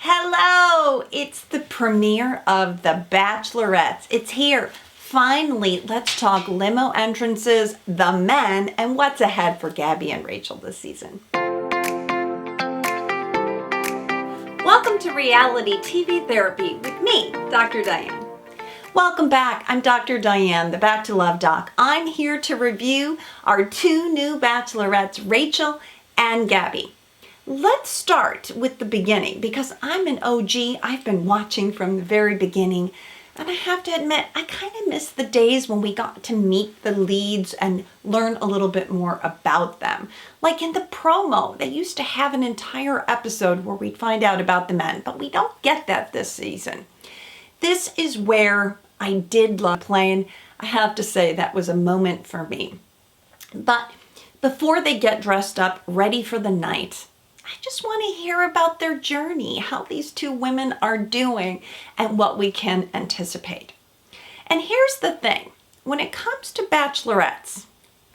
Hello! It's the premiere of The Bachelorettes. It's here. Finally, let's talk limo entrances, the men, and what's ahead for Gabby and Rachel this season. Welcome to Reality TV Therapy with me, Dr. Diane. Welcome back. I'm Dr. Diane, the Back to Love Doc. I'm here to review our two new bachelorettes, Rachel and Gabby. Let's start with the beginning because I'm an OG. I've been watching from the very beginning, and I have to admit, I kind of miss the days when we got to meet the leads and learn a little bit more about them. Like in the promo, they used to have an entire episode where we'd find out about the men, but we don't get that this season. This is where I did love playing. I have to say that was a moment for me. But before they get dressed up, ready for the night, I just want to hear about their journey, how these two women are doing, and what we can anticipate. And here's the thing. When it comes to bachelorettes,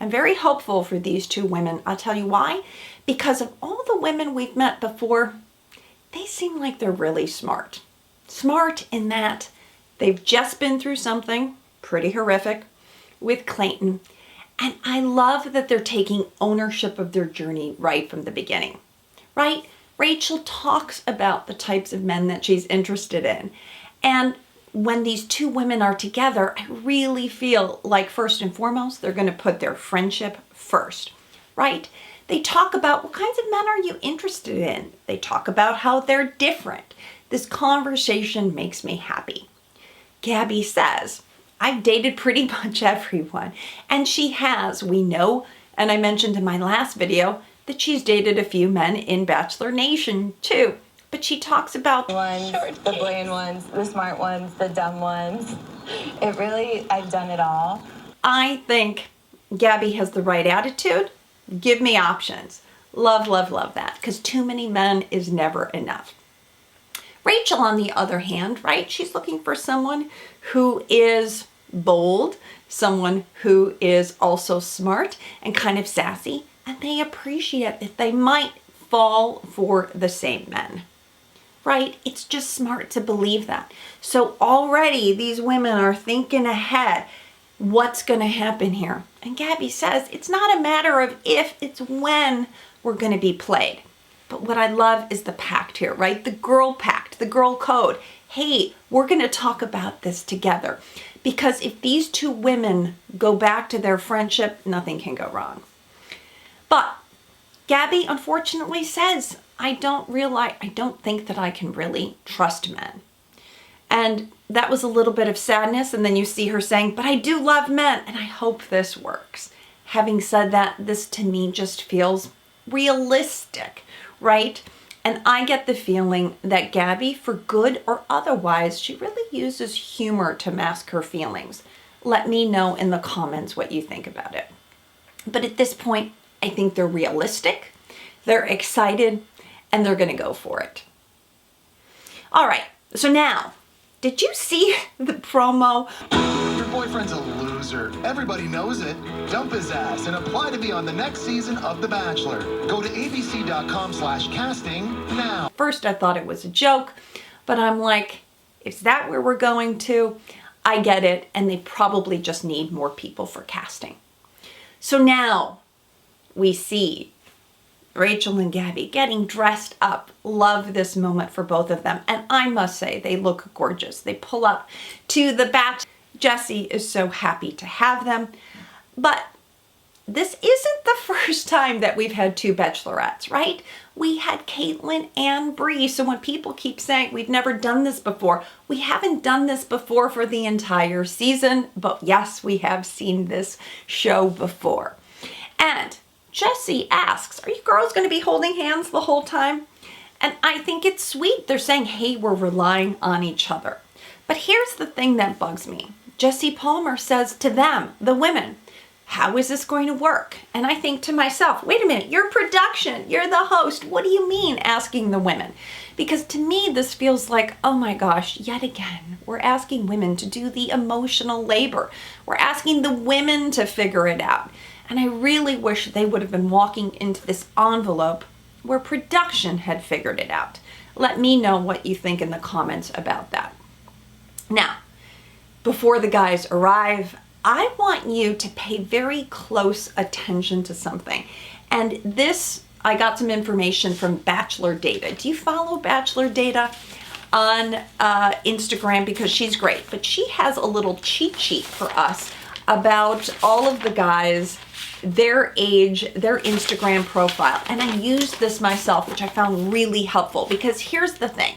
I'm very hopeful for these two women. I'll tell you why. Because of all the women we've met before, they seem like they're really smart. Smart in that they've just been through something pretty horrific with Clayton. And I love that they're taking ownership of their journey right from the beginning. Right? Rachel talks about the types of men that she's interested in. And when these two women are together, I really feel like first and foremost, they're going to put their friendship first. Right? They talk about what kinds of men are you interested in? They talk about how they're different. This conversation makes me happy. Gabby says, I've dated pretty much everyone. And she has, we know, and I mentioned in my last video, that she's dated a few men in Bachelor Nation too. But she talks about the bland ones, the smart ones, the dumb ones. I've done it all. I think Gabby has the right attitude. Give me options. Love, love, love that. Because too many men is never enough. Rachel, on the other hand, right? She's looking for someone who is bold, someone who is also smart and kind of sassy. And they appreciate that they might fall for the same men, right? It's just smart to believe that. So already these women are thinking ahead. What's going to happen here? And Gabby says it's not a matter of if, it's when we're going to be played. But what I love is the pact here, right? The girl pact, the girl code. Hey, we're going to talk about this together. Because if these two women go back to their friendship, nothing can go wrong. But Gabby unfortunately says, I don't think that I can really trust men. And that was a little bit of sadness. And then you see her saying, but I do love men and I hope this works. Having said that, this to me just feels realistic, right? And I get the feeling that Gabby, for good or otherwise, she really uses humor to mask her feelings. Let me know in the comments what you think about it. But at this point, I think they're realistic, they're excited, and they're going to go for it. All right, so now, did you see the promo? Your boyfriend's a loser. Everybody knows it. Dump his ass and apply to be on the next season of The Bachelor. Go to abc.com/casting now. First, I thought it was a joke, but I'm like, is that where we're going to? I get it, and they probably just need more people for casting. So now, we see Rachel and Gabby getting dressed up. Love this moment for both of them. And I must say, they look gorgeous. They pull up to the batch. Jesse is so happy to have them. But this isn't the first time that we've had two bachelorettes, right? We had Caitlin and Bree. So when people keep saying we've never done this before, we haven't done this before for the entire season. But yes, we have seen this show before. And Jesse asks, are you girls going to be holding hands the whole time? And I think it's sweet. They're saying, hey, we're relying on each other. But here's the thing that bugs me. Jesse Palmer says to them, the women, how is this going to work? And I think to myself, wait a minute, you're production, you're the host. What do you mean asking the women? Because to me, this feels like, oh my gosh, yet again, we're asking women to do the emotional labor. We're asking the women to figure it out. And I really wish they would have been walking into this envelope where production had figured it out. Let me know what you think in the comments about that. Now, before the guys arrive, I want you to pay very close attention to something. And this, I got some information from Bachelor Data. Do you follow Bachelor Data on Instagram? Because she's great, but she has a little cheat sheet for us about all of the guys, their age, their Instagram profile. And I used this myself, which I found really helpful, because here's the thing.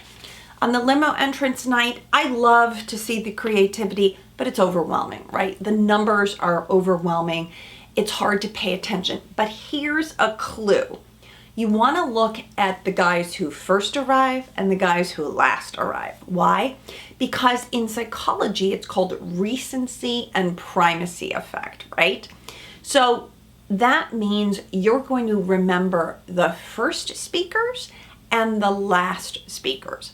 On the limo entrance night, I love to see the creativity, but it's overwhelming, right? The numbers are overwhelming. It's hard to pay attention. But here's a clue. You want to look at the guys who first arrive and the guys who last arrive. Why? Because in psychology, it's called recency and primacy effect, right? So that means you're going to remember the first speakers and the last speakers.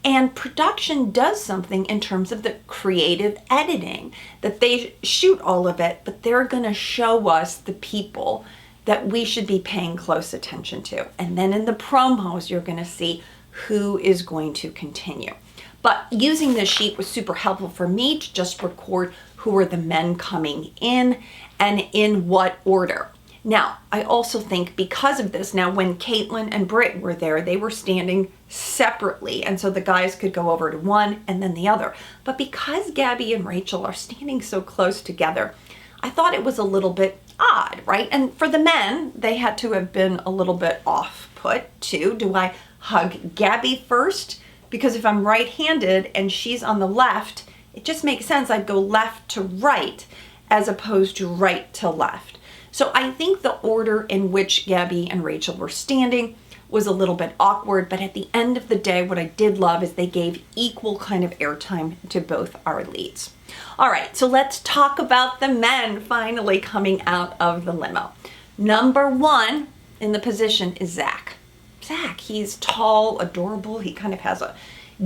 And production does something in terms of the creative editing, that they shoot all of it, but they're going to show us the people that we should be paying close attention to. And then in the promos, you're going to see who is going to continue. But using this sheet was super helpful for me to just record who are the men coming in and in what order. Now, I also think because of this, now when Caitlin and Britt were there, they were standing separately. And so the guys could go over to one and then the other. But because Gabby and Rachel are standing so close together, I thought it was a little bit odd, right? And for the men, they had to have been a little bit off put too. Do I hug Gabby first? Because if I'm right-handed and she's on the left, it just makes sense I'd go left to right as opposed to right to left. So I think the order in which Gabby and Rachel were standing was a little bit awkward, but at the end of the day, what I did love is they gave equal kind of airtime to both our leads. All right, so let's talk about the men finally coming out of the limo. Number one in the position is Zach. Zach, he's tall, adorable. He kind of has a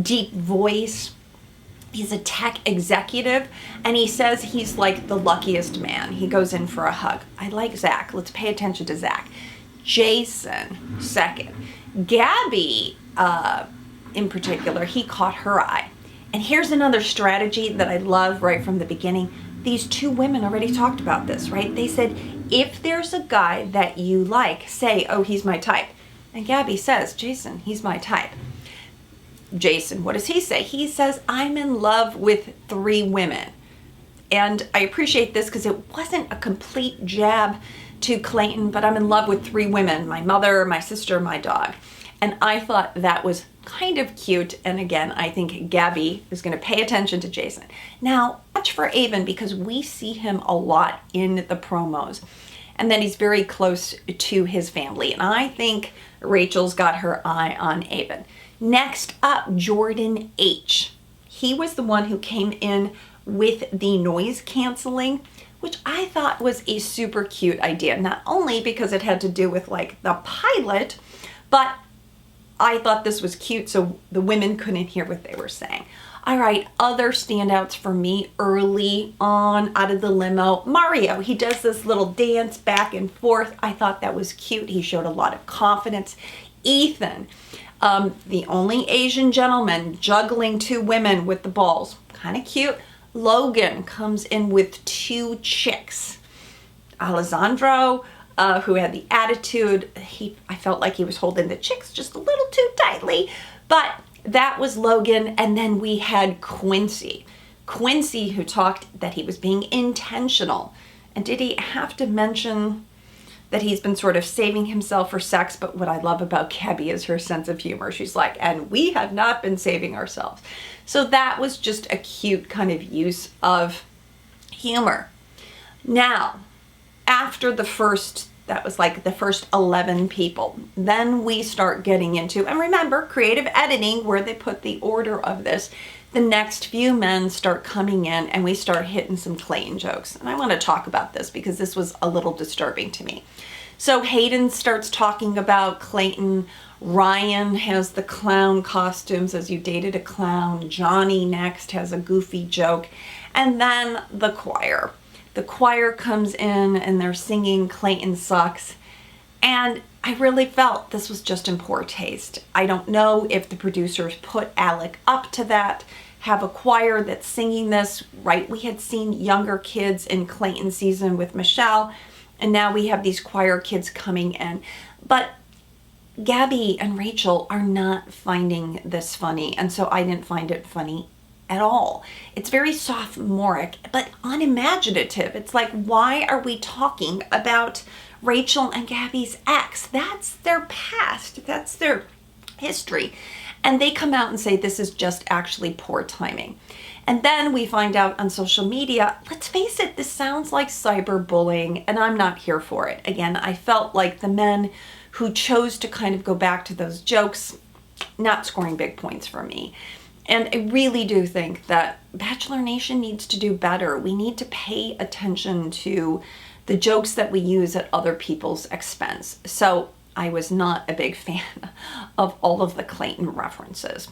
deep voice. He's a tech executive, and he says he's like the luckiest man. He goes in for a hug. I like Zach. Let's pay attention to Zach. Jason, second. Gabby, in particular, he caught her eye. And here's another strategy that I love right from the beginning. These two women already talked about this, right? They said, if there's a guy that you like, say, oh, he's my type. And Gabby says, Jason, he's my type. Jason, what does he say? He says, I'm in love with 3 women. And I appreciate this because it wasn't a complete jab to Clayton, but I'm in love with 3 women, my mother, my sister, my dog. And I thought that was kind of cute. And again, I think Gabby is going to pay attention to Jason. Now, watch for Avon because we see him a lot in the promos. And then he's very close to his family. And I think Rachel's got her eye on Avon. Next up, Jordan H. He was the one who came in with the noise canceling, which I thought was a super cute idea. Not only because it had to do with like the pilot, but I thought this was cute so the women couldn't hear what they were saying. All right, other standouts for me early on out of the limo. Mario, he does this little dance back and forth. I thought that was cute. He showed a lot of confidence. Ethan, the only Asian gentleman juggling 2 women with the balls. Kind of cute. Logan comes in with 2 chicks. Alessandro, who had the attitude, I felt like he was holding the chicks just a little too tightly, but that was Logan. And then we had Quincy. Quincy, who talked that he was being intentional. And did he have to mention that he's been sort of saving himself for sex? But what I love about Gabby is her sense of humor. She's like, and we have not been saving ourselves. So that was just a cute kind of use of humor. Now, after the first, that was like the first 11 people, then we start getting into, and remember, creative editing, where they put the order of this, the next few men start coming in and we start hitting some Clayton jokes. And I want to talk about this because this was a little disturbing to me. So Hayden starts talking about Clayton. Ryan has the clown costumes, as you dated a clown. Johnny next has a goofy joke. And then the choir. The choir comes in and they're singing Clayton Sucks. And I really felt this was just in poor taste. I don't know if the producers put Alec up to that, have a choir that's singing this, right? We had seen younger kids in Clayton season with Michelle, and now we have these choir kids coming in. But Gabby and Rachel are not finding this funny, and so I didn't find it funny at all. It's very sophomoric, but unimaginative. It's like, why are we talking about Rachel and Gabby's ex? That's their past. That's their history. And they come out and say this is just actually poor timing. And then we find out on social media, let's face it, this sounds like cyberbullying, and I'm not here for it. Again, I felt like the men who chose to kind of go back to those jokes, not scoring big points for me. And I really do think that Bachelor Nation needs to do better. We need to pay attention to the jokes that we use at other people's expense. So I was not a big fan of all of the Clayton references.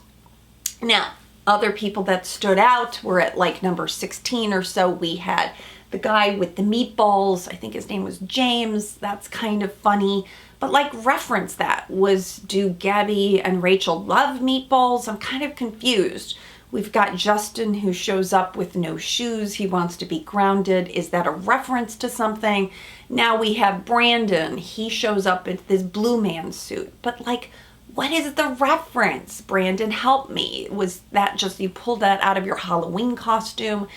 Now, other people that stood out were at like number 16 or so. We had the guy with the meatballs. I think his name was James. That's kind of funny. But like reference that was, do Gabby and Rachel love meatballs? I'm kind of confused. We've got Justin who shows up with no shoes. He wants to be grounded. Is that a reference to something? Now we have Brandon. He shows up in this blue man suit. But like, what is the reference? Brandon, help me. Was that just you pulled that out of your Halloween costume?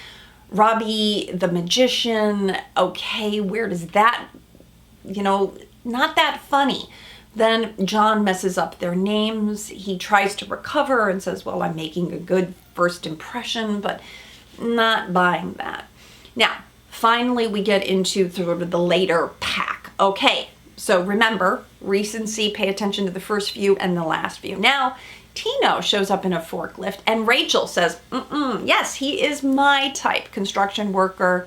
Robbie the magician. Okay, where does that, not that funny. Then John messes up their names. He tries to recover and says, well, I'm making a good first impression, but not buying that. Now, finally, we get into sort of the later pack. Okay, so remember, recency, pay attention to the first view and the last view. Now, Tino shows up in a forklift and Rachel says, yes, he is my type, construction worker.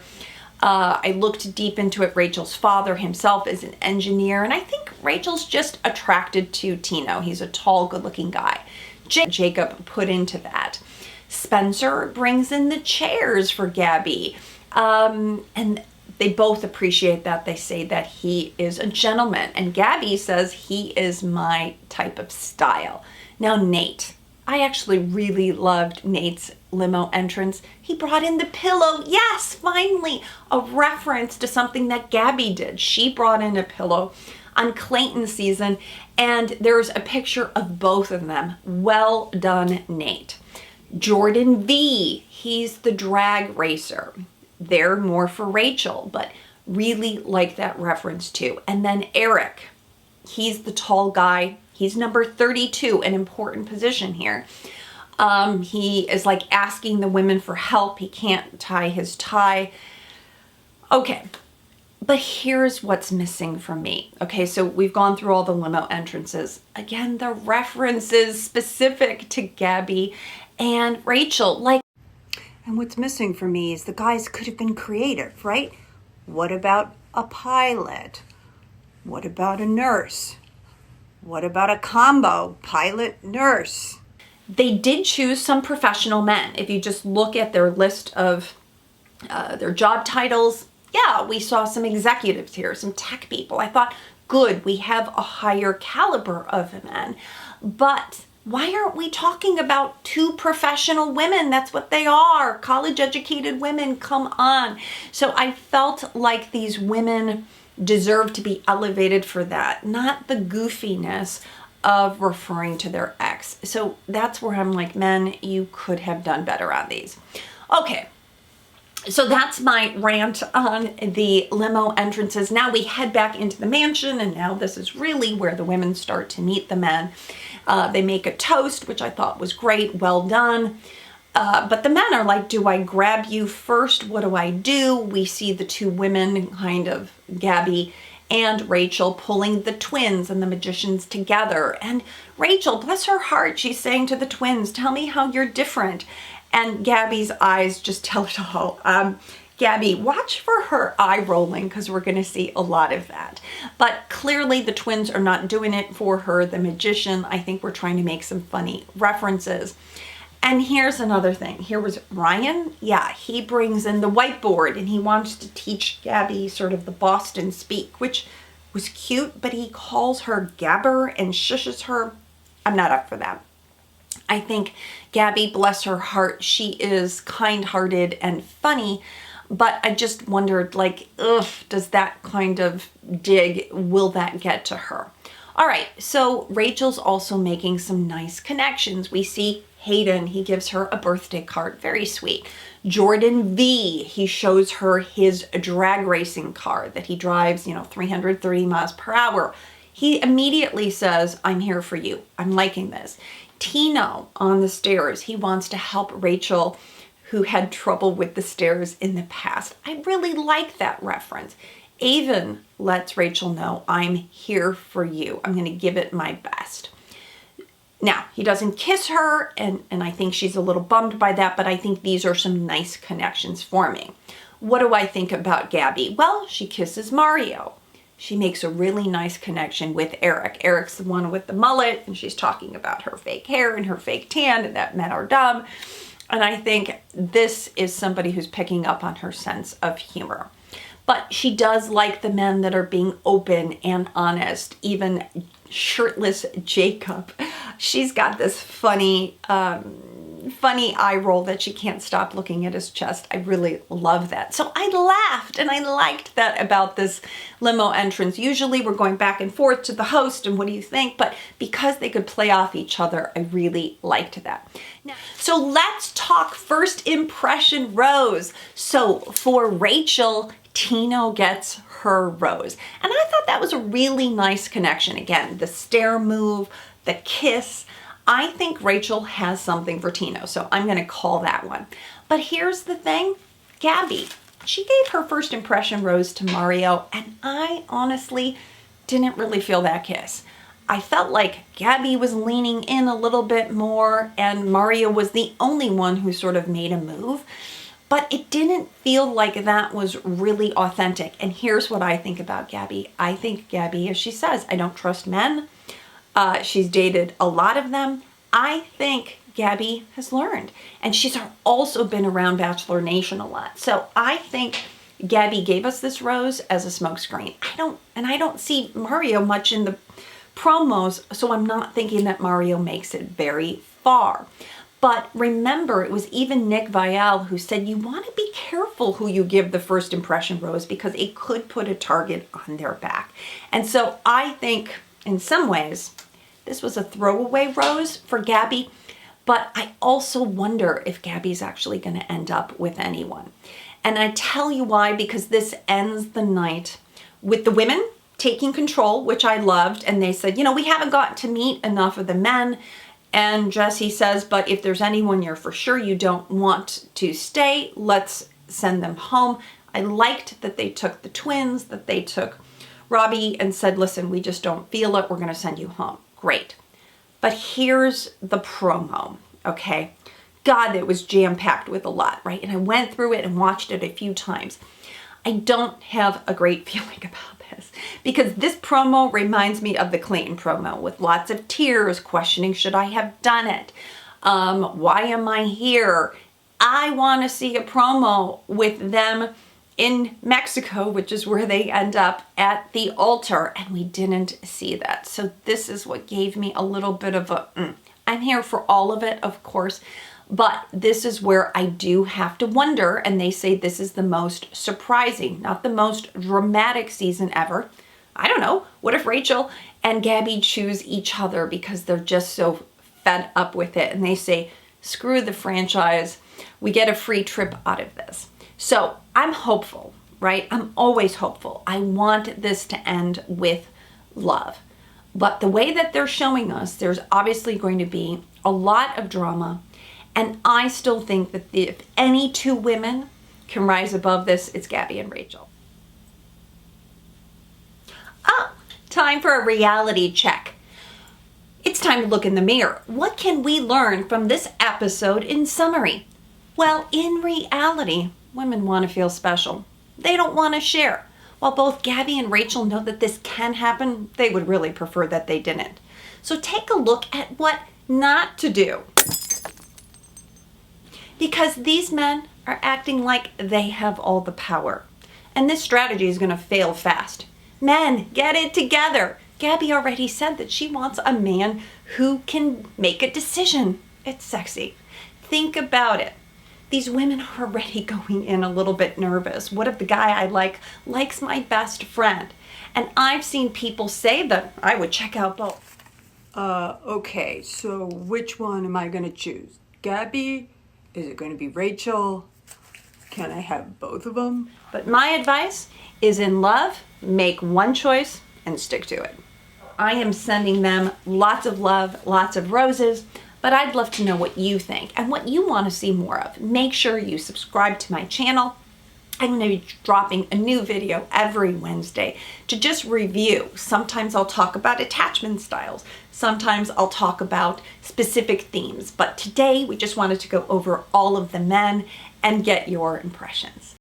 I looked deep into it. Rachel's father himself is an engineer, and I think Rachel's just attracted to Tino. He's a tall, good-looking guy. Jacob put into that. Spencer brings in the chairs for Gabby, and they both appreciate that. They say that he is a gentleman, and Gabby says he is my type of style. Now, Nate. I actually really loved Nate's limo entrance. He brought in the pillow. Yes, finally, a reference to something that Gabby did. She brought in a pillow on Clayton season, and there's a picture of both of them. Well done, Nate. Jordan V, he's the drag racer. They're more for Rachel, but really like that reference too. And then Eric, he's the tall guy. He's number 32, an important position here. He is like asking the women for help. He can't tie his tie. Okay, but here's what's missing from me. Okay, so we've gone through all the limo entrances. Again, the references specific to Gabby and Rachel. And what's missing for me is the guys could have been creative, right? What about a pilot? What about a nurse? What about a combo, pilot, nurse? They did choose some professional men. If you just look at their list of their job titles, yeah, we saw some executives here, some tech people. I thought, good, we have a higher caliber of men. But why aren't we talking about two professional women? That's what they are, college-educated women, come on. So I felt like these women deserve to be elevated for that, not the goofiness of referring to their ex. So that's where I'm like, men, you could have done better on these. Okay, so that's my rant on the limo entrances. Now we head back into the mansion, and now this is really where the women start to meet the men. They make a toast, which I thought was great, well done. But the men are like, do I grab you first? What do I do? We see the two women, kind of Gabby and Rachel, pulling the twins and the magicians together. And Rachel, bless her heart, she's saying to the twins, tell me how you're different. And Gabby's eyes just tell it all. Gabby, watch for her eye rolling because we're going to see a lot of that. But clearly the twins are not doing it for her. The magician, I think we're trying to make some funny references. And here's another thing. Here was Ryan. Yeah, he brings in the whiteboard and he wants to teach Gabby sort of the Boston speak, which was cute, but he calls her Gabber and shushes her. I'm not up for that. I think Gabby, bless her heart, she is kind-hearted and funny, but I just wondered, like, ugh, does that kind of dig, will that get to her? All right, so Rachel's also making some nice connections. We see Hayden, he gives her a birthday card, very sweet. Jordan V, he shows her his drag racing car that he drives, 330 miles per hour. He immediately says, I'm here for you. I'm liking this. Tino on the stairs, he wants to help Rachel, who had trouble with the stairs in the past. I really like that reference. Avon lets Rachel know, I'm here for you. I'm going to give it my best. Now, he doesn't kiss her, and I think she's a little bummed by that, but I think these are some nice connections forming. What do I think about Gabby? Well, she kisses Mario. She makes a really nice connection with Eric. Eric's the one with the mullet, and she's talking about her fake hair and her fake tan, and that men are dumb. And I think this is somebody who's picking up on her sense of humor. But she does like the men that are being open and honest, even shirtless Jacob. She's got this funny eye roll that she can't stop looking at his chest. I really love that. So I laughed and I liked that about this limo entrance. Usually we're going back and forth to the host and what do you think? But because they could play off each other, I really liked that. Now, so let's talk first impression rose. So for Rachel, Tino gets her rose. And I thought that was a really nice connection. Again, the stair move, the kiss. I think Rachel has something for Tino, so I'm going to call that one. But here's the thing, Gabby, she gave her first impression rose to Mario, and I honestly didn't really feel that kiss. I felt like Gabby was leaning in a little bit more, and Mario was the only one who sort of made a move. But it didn't feel like that was really authentic. And here's what I think about Gabby. I think Gabby, as she says, I don't trust men. She's dated a lot of them. I think Gabby has learned. And she's also been around Bachelor Nation a lot. So I think Gabby gave us this rose as a smokescreen. I don't see Mario much in the promos, so I'm not thinking that Mario makes it very far. But remember, it was even Nick Viall who said you want to be careful who you give the first impression rose because it could put a target on their back. And so I think in some ways this was a throwaway rose for Gabby, but I also wonder if Gabby's actually going to end up with anyone. And I tell you why, because this ends the night with the women taking control, which I loved. And they said, we haven't gotten to meet enough of the men. And Jesse says, but if there's anyone you're for sure you don't want to stay, let's send them home. I liked that they took the twins, that they took Robbie and said, listen, we just don't feel it. We're going to send you home. Great. But here's the promo, okay? God, it was jam-packed with a lot, right? And I went through it and watched it a few times. I don't have a great feeling about this because this promo reminds me of the Clayton promo with lots of tears, questioning, should I have done it? Why am I here? I want to see a promo with them in Mexico, which is where they end up at the altar, and we didn't see that. So this is what gave me a little bit of I'm here for all of it, of course, but this is where I do have to wonder, and they say this is the most surprising, not the most dramatic season ever. I don't know. What if Rachel and Gabby choose each other because they're just so fed up with it, and they say, screw the franchise, we get a free trip out of this. So I'm hopeful, right? I'm always hopeful. I want this to end with love. But the way that they're showing us, there's obviously going to be a lot of drama. And I still think that if any two women can rise above this, it's Gabby and Rachel. Oh, time for a reality check. It's time to look in the mirror. What can we learn from this episode in summary? Well, in reality, women want to feel special. They don't want to share. While both Gabby and Rachel know that this can happen, they would really prefer that they didn't. So take a look at what not to do. Because these men are acting like they have all the power. And this strategy is going to fail fast. Men, get it together. Gabby already said that she wants a man who can make a decision. It's sexy. Think about it. These women are already going in a little bit nervous. What if the guy I like likes my best friend? And I've seen people say that I would check out both. Okay, so which one am I gonna choose? Gabby? Is it gonna be Rachel? Can I have both of them? But my advice is, in love, make one choice and stick to it. I am sending them lots of love, lots of roses, but I'd love to know what you think and what you want to see more of. Make sure you subscribe to my channel. I'm going to be dropping a new video every Wednesday to just review. Sometimes I'll talk about attachment styles. Sometimes I'll talk about specific themes. But today we just wanted to go over all of the men and get your impressions.